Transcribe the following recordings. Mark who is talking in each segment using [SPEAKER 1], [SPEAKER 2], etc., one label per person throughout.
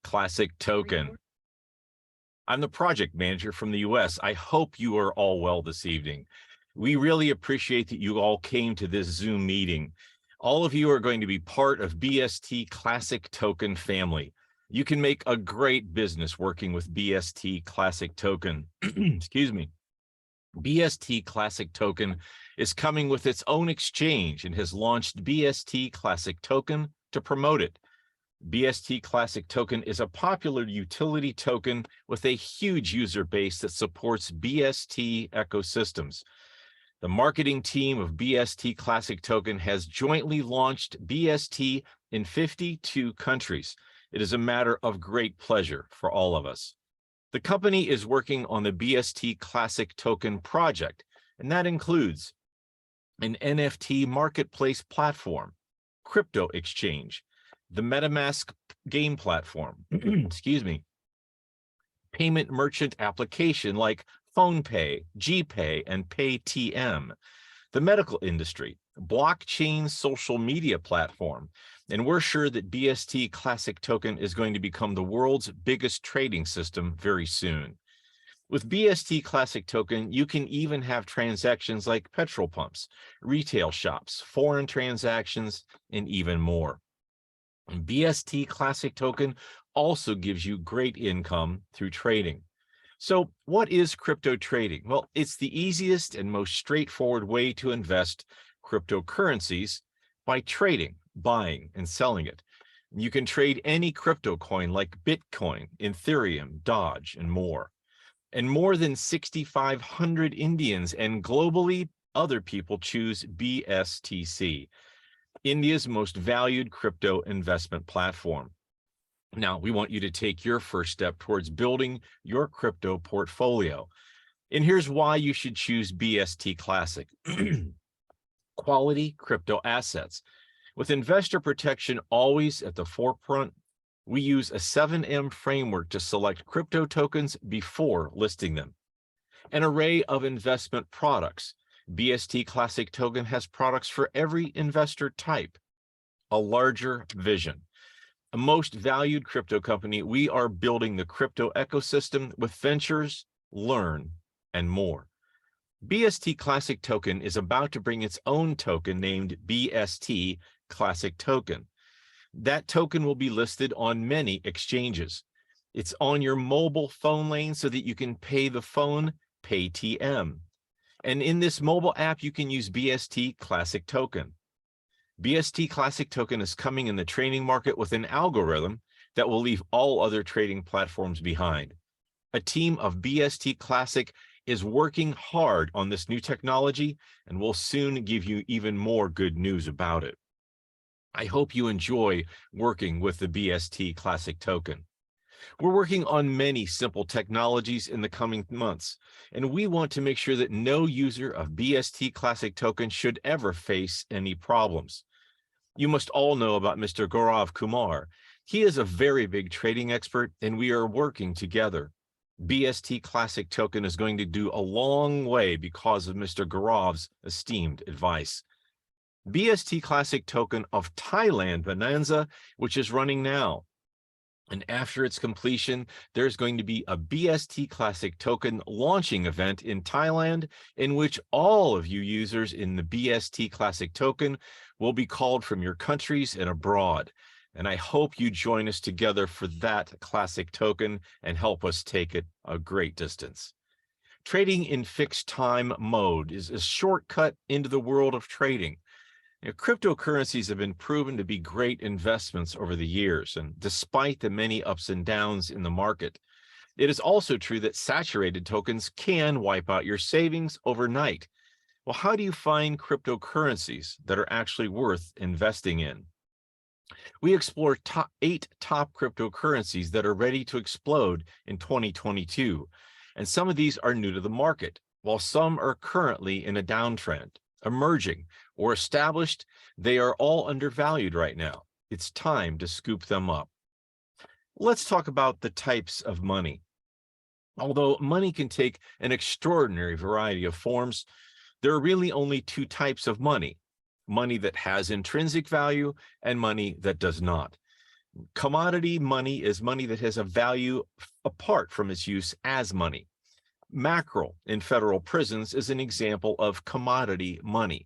[SPEAKER 1] Classic Token. I'm the project manager from the US. I hope you are all well this evening. We really appreciate that you all came to this Zoom meeting. All of you are going to be part of BST Classic Token family. You can make a great business working with BST Classic Token. Excuse me. BST Classic Token is coming with its own exchange and has launched BST Classic Token to promote it. BST Classic Token is a popular utility token with a huge user base that supports BST ecosystems. The marketing team of BST Classic Token has jointly launched BST in 52 countries. It is a matter of great pleasure for all of us. The company is working on the BST Classic Token project, and that includes an NFT marketplace platform, crypto exchange, the MetaMask game platform, excuse me, payment merchant application like PhonePe, GPay, and Paytm, the medical industry, blockchain social media platform, and we're sure that BST Classic Token is going to become the world's biggest trading system very soon. With BST Classic Token, you can even have transactions like petrol pumps, retail shops, foreign transactions, and even more. And BST Classic Token also gives you great income through trading. So what is crypto trading? Well, it's the easiest and most straightforward way to invest cryptocurrencies by trading, buying, and selling it. You can trade any crypto coin like Bitcoin, Ethereum, Doge, and more. And more than 6,500 Indians and globally other people choose BSTC, India's most valued crypto investment platform. Now, we want you to take your first step towards building your crypto portfolio. And here's why you should choose BST Classic. Quality crypto assets. With investor protection always at the forefront, we use a 7M framework to select crypto tokens before listing them. An array of investment products. BST Classic Token has products for every investor type. A larger vision. A most valued crypto company, we are building the crypto ecosystem with ventures, learn, and more. BST Classic Token is about to bring its own token named BST Classic Token. That token will be listed on many exchanges. It's on your mobile phone lane so that you can pay the phone, Paytm. And in this mobile app, you can use BST Classic Token. BST Classic Token is coming in the trading market with an algorithm that will leave all other trading platforms behind. A team of BST Classic is working hard on this new technology and will soon give you even more good news about it. I hope you enjoy working with the BST Classic Token. We're working on many simple technologies in the coming months, and we want to make sure that no user of BST Classic Token should ever face any problems. You must all know about Mr. Gaurav Kumar. He is a very big trading expert, and we are working together. BST Classic Token is going to do a long way because of Mr. Gaurav's esteemed advice. BST Classic Token of Thailand Bonanza, which is running now. And after its completion, there's going to be a BST Classic Token launching event in Thailand in which all of you users in the BST Classic Token will be called from your countries and abroad. And I hope you join us together for that Classic Token and help us take it a great distance. Trading in fixed time mode is a shortcut into the world of trading. Cryptocurrencies have been proven to be great investments over the years, and despite the many ups and downs in the market, it is also true that saturated tokens can wipe out your savings overnight. Well, how do you find cryptocurrencies that are actually worth investing in? We explore 8 top cryptocurrencies that are ready to explode in 2022, and some of these are new to the market, while some are currently in a downtrend. Emerging or established, they are all undervalued right now. It's time to scoop them up. Let's talk about the types of money. Although money can take an extraordinary variety of forms, there are really only 2 types of money: money that has intrinsic value and money that does not. Commodity money is money that has a value apart from its use as money. Mackerel in federal prisons is an example of commodity money.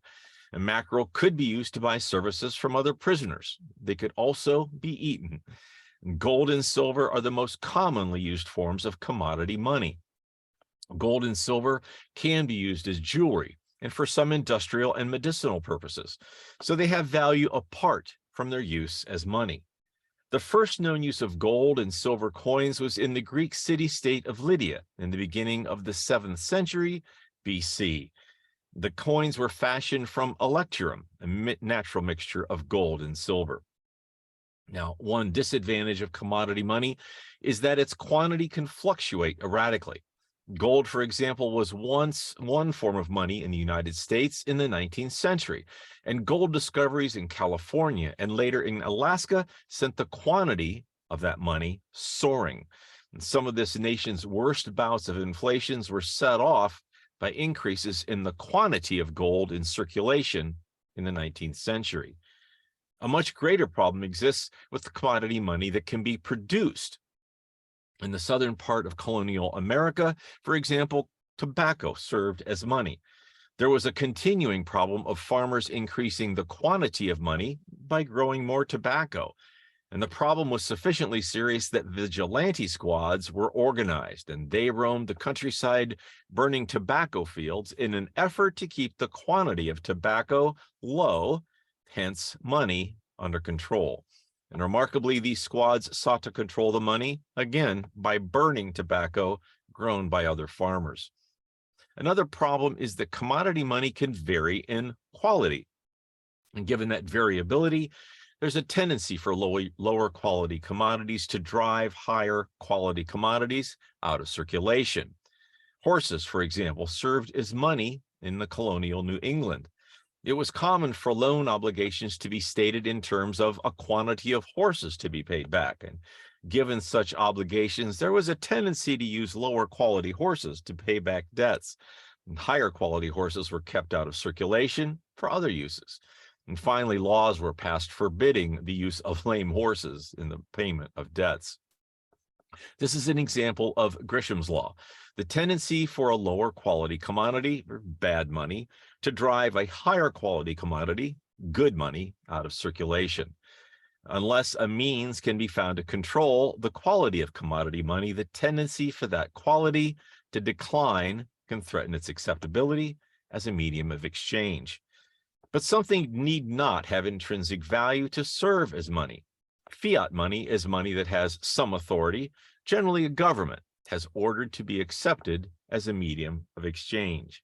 [SPEAKER 1] And mackerel could be used to buy services from other prisoners. They could also be eaten. Gold and silver are the most commonly used forms of commodity money. Gold and silver can be used as jewelry and for some industrial and medicinal purposes, so they have value apart from their use as money. The first known use of gold and silver coins was in the Greek city-state of Lydia in the beginning of the 7th century BC. The coins were fashioned from electrum, a natural mixture of gold and silver. Now, one disadvantage of commodity money is that its quantity can fluctuate erratically. Gold, for example, was once one form of money in the United States in the 19th century, and gold discoveries in California and later in Alaska sent the quantity of that money soaring. And some of this nation's worst bouts of inflation were set off by increases in the quantity of gold in circulation in the 19th century. A much greater problem exists with the commodity money that can be produced. In the southern part of colonial America, for example, tobacco served as money. There was a continuing problem of farmers increasing the quantity of money by growing more tobacco. And the problem was sufficiently serious that vigilante squads were organized, and they roamed the countryside burning tobacco fields in an effort to keep the quantity of tobacco low, hence money, under control. And remarkably, these squads sought to control the money, again, by burning tobacco grown by other farmers. Another problem is that commodity money can vary in quality. And given that variability, there's a tendency for lower quality commodities to drive higher quality commodities out of circulation. Horses, for example, served as money in the colonial New England. It was common for loan obligations to be stated in terms of a quantity of horses to be paid back. And given such obligations, there was a tendency to use lower quality horses to pay back debts. And higher quality horses were kept out of circulation for other uses. And finally, laws were passed forbidding the use of lame horses in the payment of debts. This is an example of Gresham's law, the tendency for a lower quality commodity, or bad money, to drive a higher quality commodity, good money, out of circulation. Unless a means can be found to control the quality of commodity money, the tendency for that quality to decline can threaten its acceptability as a medium of exchange. But something need not have intrinsic value to serve as money. Fiat money is money that has some authority, generally a government, has ordered to be accepted as a medium of exchange.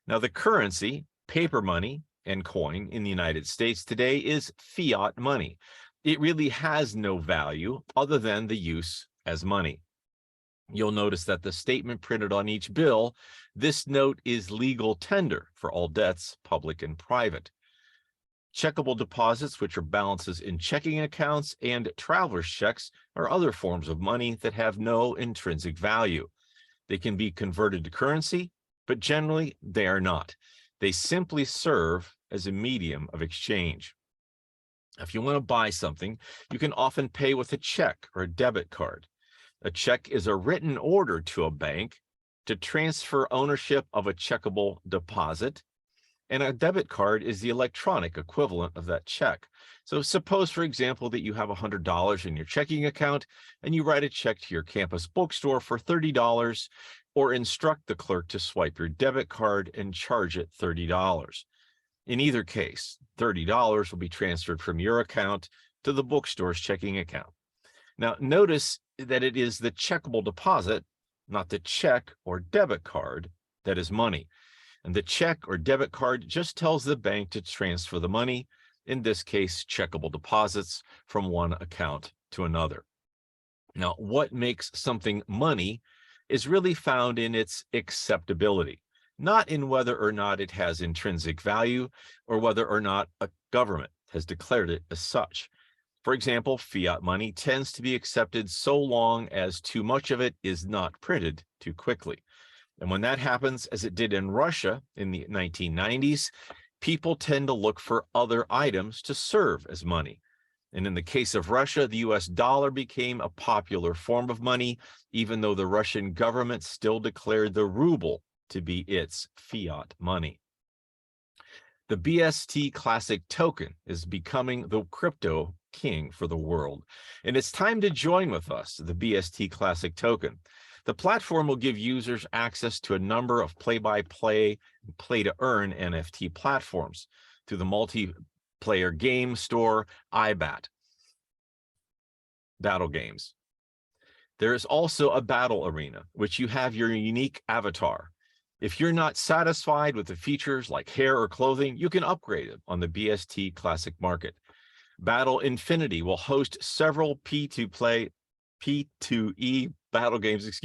[SPEAKER 1] Now, the currency, paper money, and coin in the United States today is fiat money. It really has no value other than the use as money. You'll notice that the statement printed on each bill, this note is legal tender for all debts, public and private. Checkable deposits, which are balances in checking accounts, and traveler's checks are other forms of money that have no intrinsic value. They can be converted to currency, but generally they are not. They simply serve as a medium of exchange. If you want to buy something, you can often pay with a check or a debit card. A check is a written order to a bank to transfer ownership of a checkable deposit, and a debit card is the electronic equivalent of that check. So suppose, for example, that you have $100 in your checking account and you write a check to your campus bookstore for $30, or instruct the clerk to swipe your debit card and charge it $30. In either case, $30 will be transferred from your account to the bookstore's checking account. Now, notice that it is the checkable deposit, not the check or debit card, that is money. And the check or debit card just tells the bank to transfer the money, in this case, checkable deposits, from one account to another. Now, what makes something money is really found in its acceptability, not in whether or not it has intrinsic value or whether or not a government has declared it as such. For example, fiat money tends to be accepted so long as too much of it is not printed too quickly. And when that happens, as it did in Russia in the 1990s, people tend to look for other items to serve as money. And in the case of Russia, the US dollar became a popular form of money, even though the Russian government still declared the ruble to be its fiat money. The BST Classic token is becoming the crypto king for the world, and it's time to join with us, the BST Classic token. The platform will give users access to a number of play-by-play, play-to-earn NFT platforms through the multiplayer game store IBAT, battle games. There is also a battle arena, which you have your unique avatar. If you're not satisfied with the features like hair or clothing, you can upgrade it on the BST Classic Market. Battle Infinity will host several P2E battle games,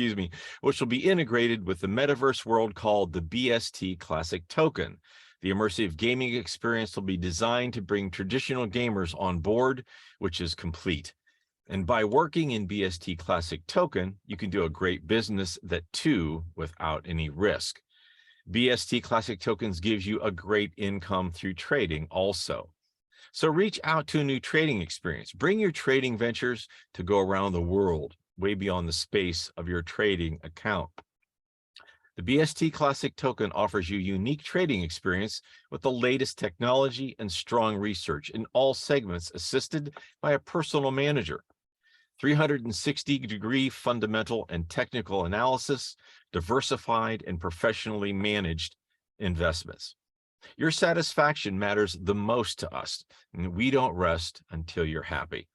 [SPEAKER 1] which will be integrated with the metaverse world called the BST Classic Token. The immersive gaming experience will be designed to bring traditional gamers on board, which is complete. And by working in BST Classic Token, you can do a great business that too without any risk. BST Classic Tokens gives you a great income through trading also. So reach out to a new trading experience. Bring your trading ventures to go around the world, way beyond the space of your trading account. The BST Classic Token offers you unique trading experience with the latest technology and strong research in all segments, assisted by a personal manager. 360-degree fundamental and technical analysis, diversified and professionally managed investments. Your satisfaction matters the most to us, and we don't rest until you're happy.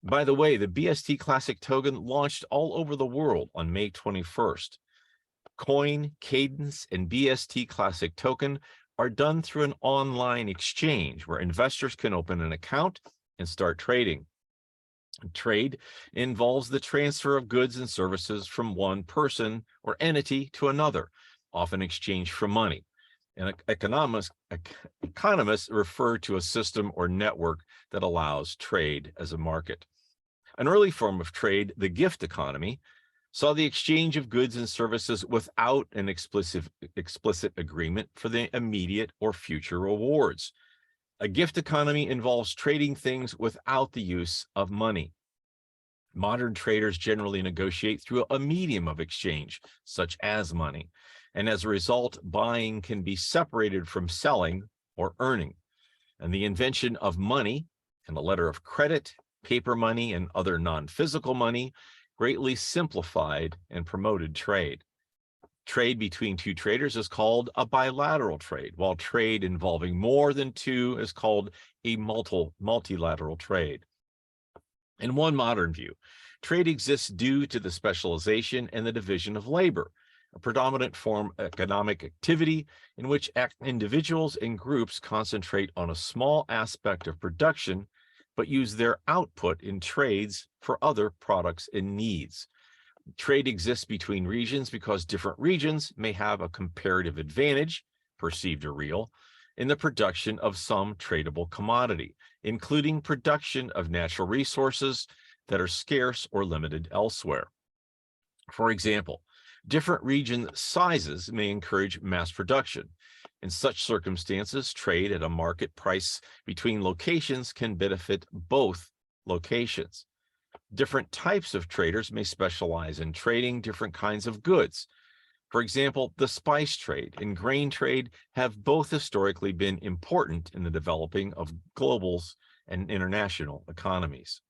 [SPEAKER 1] By the way, the BST Classic Token launched all over the world on May 21st. Coin, Cadence, and BST Classic Token are done through an online exchange where investors can open an account and start trading. Trade involves the transfer of goods and services from one person or entity to another, often exchanged for money. And economists refer to a system or network that allows trade as a market. An early form of trade, the gift economy, saw the exchange of goods and services without an explicit agreement for the immediate or future rewards. A gift economy involves trading things without the use of money. Modern traders generally negotiate through a medium of exchange, such as money, and as a result, buying can be separated from selling or earning. And the invention of money and a letter of credit, paper money, and other non-physical money greatly simplified and promoted trade. Trade between two traders is called a bilateral trade, while trade involving more than two is called a multilateral trade. In one modern view, trade exists due to the specialization and the division of labor, a predominant form of economic activity in which individuals and groups concentrate on a small aspect of production, but use their output in trades for other products and needs. Trade exists between regions because different regions may have a comparative advantage, perceived or real, in the production of some tradable commodity, including production of natural resources that are scarce or limited elsewhere. For example, different region sizes may encourage mass production. In such circumstances, trade at a market price between locations can benefit both locations. Different types of traders may specialize in trading different kinds of goods. For example, the spice trade and grain trade have both historically been important in the developing of global and international economies.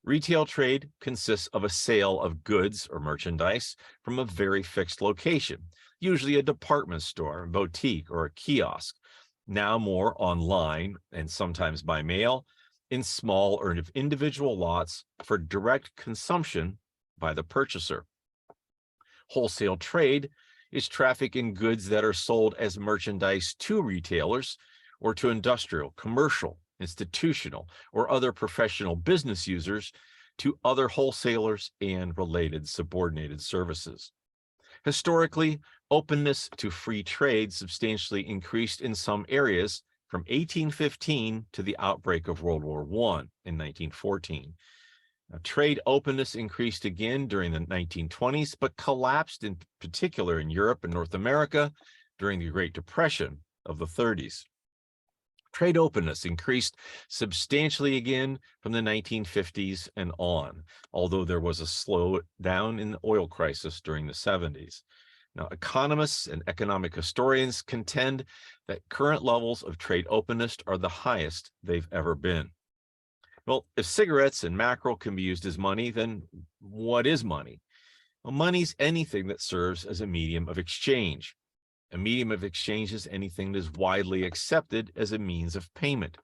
[SPEAKER 1] Retail trade consists of a sale of goods or merchandise from a very fixed location, usually a department store, a boutique, or a kiosk, now more online and sometimes by mail, in small or individual lots for direct consumption by the purchaser. Wholesale trade is traffic in goods that are sold as merchandise to retailers or to industrial, commercial, institutional, or other professional business users to other wholesalers and related subordinated services. Historically, openness to free trade substantially increased in some areas from 1815 to the outbreak of World War I in 1914. Now, trade openness increased again during the 1920s, but collapsed in particular in Europe and North America during the Great Depression of the 30s. Trade openness increased substantially again from the 1950s and on, although there was a slowdown in the oil crisis during the 70s. Now, economists and economic historians contend that current levels of trade openness are the highest they've ever been. Well, if cigarettes and mackerel can be used as money, then what is money? Well, money's anything that serves as a medium of exchange. A medium of exchange is anything that is widely accepted as a means of payment.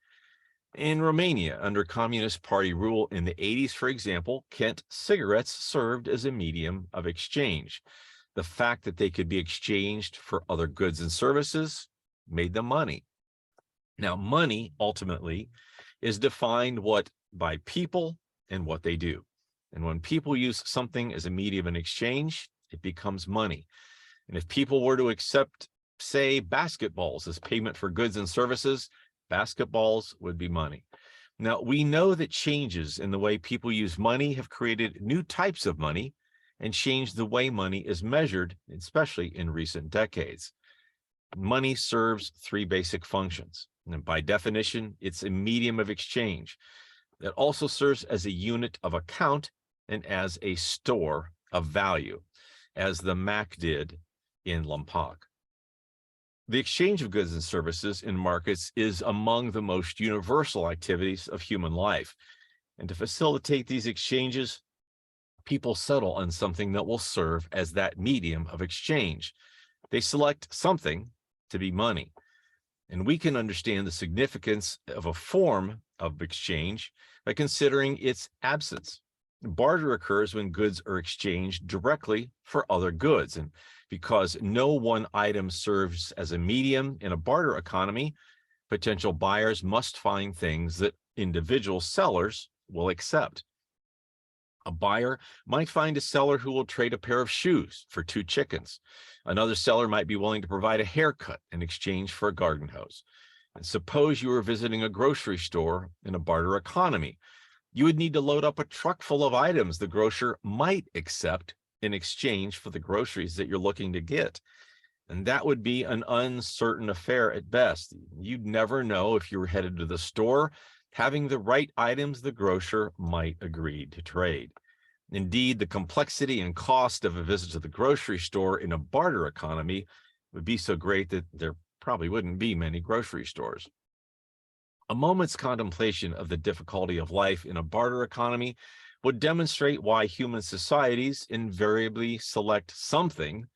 [SPEAKER 1] In Romania, under Communist Party rule in the 80s, for example, Kent cigarettes served as a medium of exchange. The fact that they could be exchanged for other goods and services made them money. Now, money ultimately is defined by people and what they do. And when people use something as a medium in exchange, it becomes money. And if people were to accept, say, basketballs as payment for goods and services, basketballs would be money. Now, we know that changes in the way people use money have created new types of money and changed the way money is measured, especially in recent decades. Money serves three basic functions. And by definition, it's a medium of exchange. It also serves as a unit of account and as a store of value, as the Mac did in Lompoc. The exchange of goods and services in markets is among the most universal activities of human life. And to facilitate these exchanges, people settle on something that will serve as that medium of exchange. They select something to be money. And we can understand the significance of a form of exchange by considering its absence. Barter occurs when goods are exchanged directly for other goods. And because no one item serves as a medium in a barter economy, potential buyers must find things that individual sellers will accept. A buyer might find a seller who will trade a pair of shoes for 2 chickens. Another seller might be willing to provide a haircut in exchange for a garden hose. And suppose you were visiting a grocery store in a barter economy. You would need to load up a truck full of items the grocer might accept in exchange for the groceries that you're looking to get. And that would be an uncertain affair at best. You'd never know if you were headed to the store having the right items the grocer might agree to trade. Indeed, the complexity and cost of a visit to the grocery store in a barter economy would be so great that there probably wouldn't be many grocery stores. A moment's contemplation of the difficulty of life in a barter economy would demonstrate why human societies invariably select something,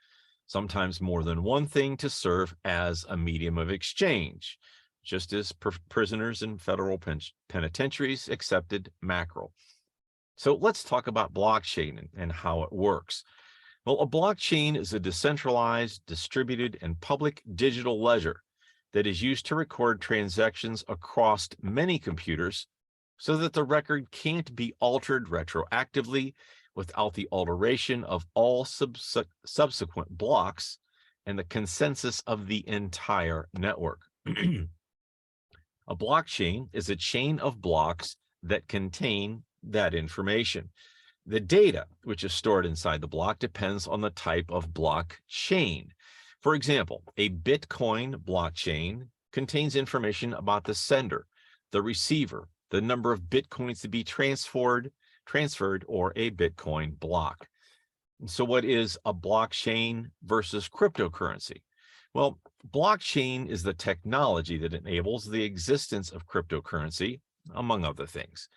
[SPEAKER 1] sometimes more than one thing, to serve as a medium of exchange, just as prisoners in federal penitentiaries accepted mackerel. So let's talk about blockchain and how it works. Well, a blockchain is a decentralized, distributed, and public digital ledger that is used to record transactions across many computers so that the record can't be altered retroactively without the alteration of all subsequent blocks and the consensus of the entire network. A blockchain is a chain of blocks that contain that information. The data which is stored inside the block depends on the type of blockchain. For example, a Bitcoin blockchain contains information about the sender, the receiver, the number of Bitcoins to be transferred, or a Bitcoin block. So what is a blockchain versus cryptocurrency? Well, blockchain is the technology that enables the existence of cryptocurrency, among other things.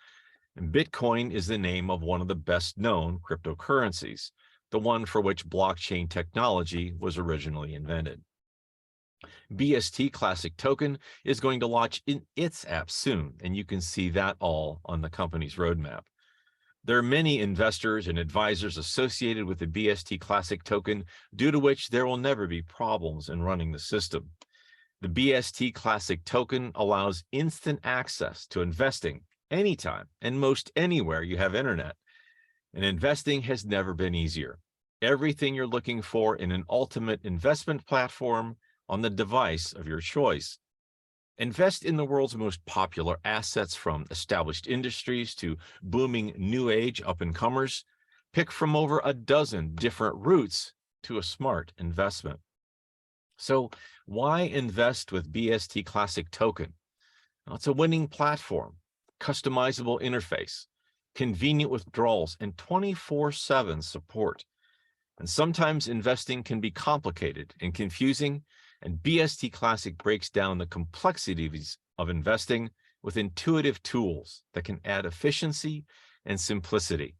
[SPEAKER 1] And Bitcoin is the name of one of the best known cryptocurrencies, the one for which blockchain technology was originally invented. BST Classic Token is going to launch in its app soon, and you can see that all on the company's roadmap. There are many investors and advisors associated with the BST Classic Token, due to which there will never be problems in running the system. The BST Classic Token allows instant access to investing anytime and most anywhere you have internet. And investing has never been easier. Everything you're looking for in an ultimate investment platform on the device of your choice. Invest in the world's most popular assets, from established industries to booming new age up-and-comers. Pick from over a dozen different routes to a smart investment. So why invest with BST Classic Token? Now, it's a winning platform, customizable interface, convenient withdrawals, and 24/7 support. And sometimes investing can be complicated and confusing, and BST Classic breaks down the complexities of investing with intuitive tools that can add efficiency and simplicity.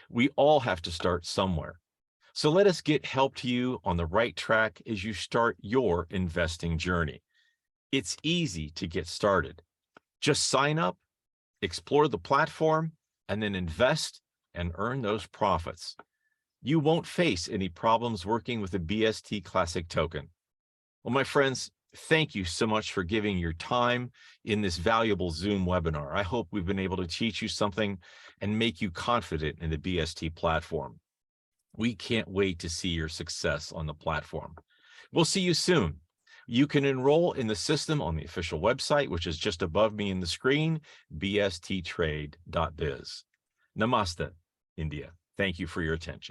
[SPEAKER 1] We all have to start somewhere. So let us get help to you on the right track as you start your investing journey. It's easy to get started. Just sign up, explore the platform, and then invest and earn those profits. You won't face any problems working with the BST Classic token. Well, my friends, thank you so much for giving your time in this valuable Zoom webinar. I hope we've been able to teach you something and make you confident in the BST platform. We can't wait to see your success on the platform. We'll see you soon. You can enroll in the system on the official website, which is just above me in the screen, bsttrade.biz. Namaste, India. Thank you for your attention.